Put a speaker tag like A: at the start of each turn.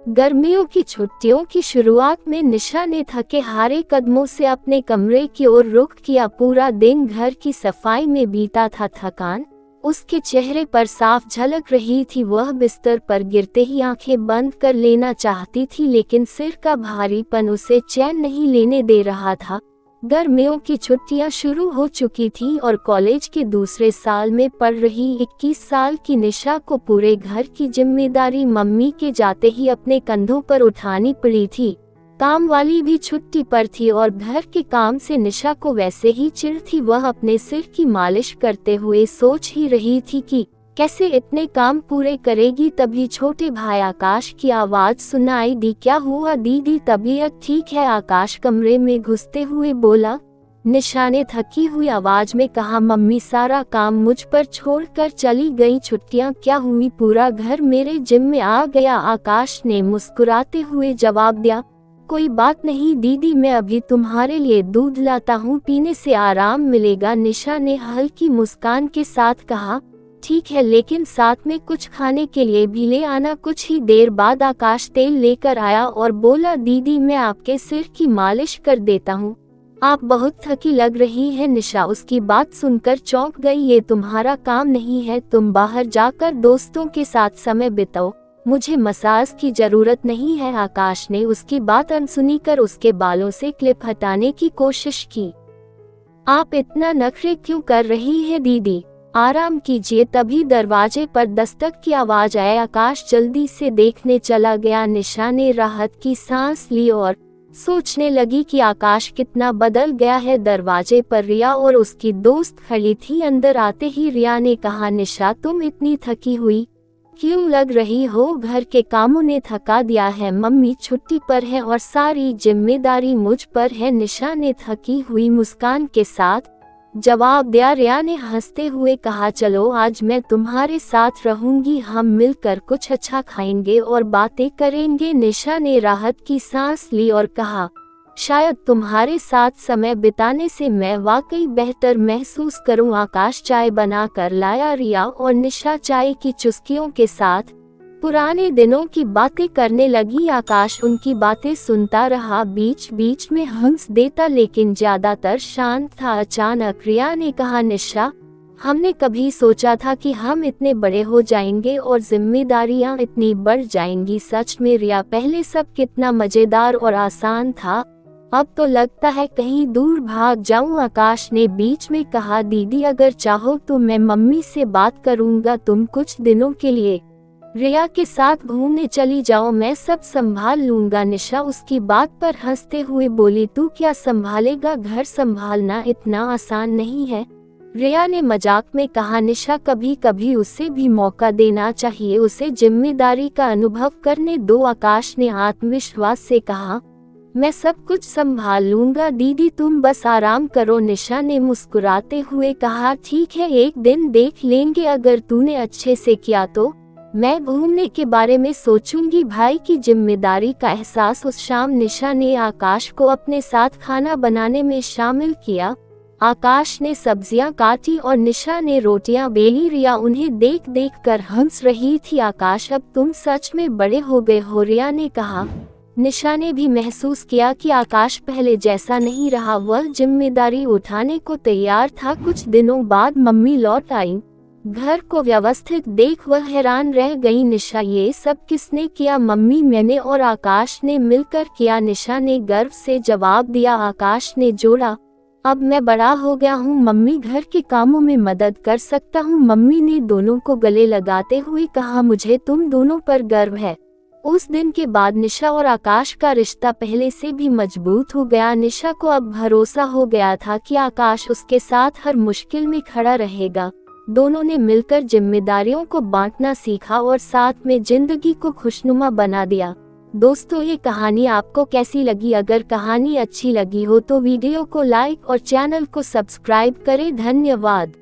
A: गर्मियों की छुट्टियों की शुरुआत में निशा ने थके हारे कदमों से अपने कमरे की ओर रुख किया। पूरा दिन घर की सफाई में बीता था। थकान उसके चेहरे पर साफ झलक रही थी। वह बिस्तर पर गिरते ही आंखें बंद कर लेना चाहती थी, लेकिन सिर का भारीपन उसे चैन नहीं लेने दे रहा था। गर्मियों की छुट्टियां शुरू हो चुकी थी और कॉलेज के दूसरे साल में पढ़ रही 21 साल की निशा को पूरे घर की जिम्मेदारी मम्मी के जाते ही अपने कंधों पर उठानी पड़ी थी। काम वाली भी छुट्टी पर थी और घर के काम से निशा को वैसे ही चिढ़ थी। वह अपने सिर की मालिश करते हुए सोच ही रही थी कि कैसे इतने काम पूरे करेगी। तभी छोटे भाई आकाश की आवाज सुनाई दी। क्या हुआ दीदी, तबीयत ठीक है? आकाश कमरे में घुसते हुए बोला। निशा ने थकी हुई आवाज में कहा, मम्मी सारा काम मुझ पर छोड़कर चली गई। छुट्टियां क्या हुई, पूरा घर मेरे जिम्मे आ गया। आकाश ने मुस्कुराते हुए जवाब दिया, कोई बात नहीं दीदी, मैं अभी तुम्हारे लिए दूध लाता हूँ, पीने से आराम मिलेगा। निशा ने हल्की मुस्कान के साथ कहा, ठीक है, लेकिन साथ में कुछ खाने के लिए भी ले आना। कुछ ही देर बाद आकाश तेल लेकर आया और बोला, दीदी मैं आपके सिर की मालिश कर देता हूँ, आप बहुत थकी लग रही हैं। निशा उसकी बात सुनकर चौंक गई। ये तुम्हारा काम नहीं है, तुम बाहर जाकर दोस्तों के साथ समय बिताओ, मुझे मसाज की जरूरत नहीं है। आकाश ने उसकी बात अनसुनी कर उसके बालों से क्लिप हटाने की कोशिश की। आप इतना नखरे क्यों कर रही है दीदी, आराम कीजिए। तभी दरवाजे पर दस्तक की आवाज आई। आकाश जल्दी से देखने चला गया। निशा ने राहत की सांस ली और सोचने लगी कि आकाश कितना बदल गया है। दरवाजे पर रिया और उसकी दोस्त खड़ी थी। अंदर आते ही रिया ने कहा, निशा तुम इतनी थकी हुई क्यों लग रही हो? घर के कामों ने थका दिया है, मम्मी छुट्टी पर है और सारी जिम्मेदारी मुझ पर है। निशा ने थकी हुई मुस्कान के साथ जवाब दिया। रिया ने हंसते हुए कहा, चलो आज मैं तुम्हारे साथ रहूंगी, हम मिलकर कुछ अच्छा खाएंगे और बातें करेंगे। निशा ने राहत की सांस ली और कहा, शायद तुम्हारे साथ समय बिताने से मैं वाकई बेहतर महसूस करूं। आकाश चाय बना कर लाया। रिया और निशा चाय की चुस्कियों के साथ पुराने दिनों की बातें करने लगी। आकाश उनकी बातें सुनता रहा, बीच बीच में हंस देता, लेकिन ज्यादातर शांत था। अचानक रिया ने कहा, निशा हमने कभी सोचा था कि हम इतने बड़े हो जाएंगे और जिम्मेदारियां इतनी बढ़ जाएंगी। सच में रिया, पहले सब कितना मजेदार और आसान था, अब तो लगता है कहीं दूर भाग जाऊं। आकाश ने बीच में कहा, दीदी अगर चाहो तो मैं मम्मी से बात करूंगा, तुम कुछ दिनों के लिए रिया के साथ घूमने चली जाओ, मैं सब संभाल लूंगा। निशा उसकी बात पर हंसते हुए बोली, तू क्या संभालेगा, घर संभालना इतना आसान नहीं है। रिया ने मजाक में कहा, निशा कभी कभी उसे भी मौका देना चाहिए, उसे जिम्मेदारी का अनुभव करने दो। आकाश ने आत्मविश्वास से कहा, मैं सब कुछ संभाल लूंगा दीदी, तुम बस आराम करो। निशा ने मुस्कुराते हुए कहा, ठीक है, एक दिन देख लेंगे, अगर तूने अच्छे से किया तो मैं घूमने के बारे में सोचूंगी। भाई की जिम्मेदारी का एहसास उस शाम निशा ने आकाश को अपने साथ खाना बनाने में शामिल किया। आकाश ने सब्जियां काटी और निशा ने रोटियां बेली। रिया उन्हें देख देख कर हंस रही थी। आकाश अब तुम सच में बड़े हो गए हो, रिया ने कहा। निशा ने भी महसूस किया कि आकाश पहले जैसा नहीं रहा, वह जिम्मेदारी उठाने को तैयार था। कुछ दिनों बाद मम्मी लौट आई। घर को व्यवस्थित देख वह हैरान रह गई। निशा, ये सब किसने किया? मम्मी, मैंने और आकाश ने मिलकर किया, निशा ने गर्व से जवाब दिया। आकाश ने जोड़ा, अब मैं बड़ा हो गया हूँ मम्मी, घर के कामों में मदद कर सकता हूँ। मम्मी ने दोनों को गले लगाते हुए कहा, मुझे तुम दोनों पर गर्व है। उस दिन के बाद निशा और आकाश का रिश्ता पहले से भी मजबूत हो गया। निशा को अब भरोसा हो गया था कि आकाश उसके साथ हर मुश्किल में खड़ा रहेगा। दोनों ने मिलकर जिम्मेदारियों को बांटना सीखा और साथ में जिंदगी को खुशनुमा बना दिया। दोस्तों, ये कहानी आपको कैसी लगी? अगर कहानी अच्छी लगी हो तो वीडियो को लाइक और चैनल को सब्सक्राइब करें। धन्यवाद।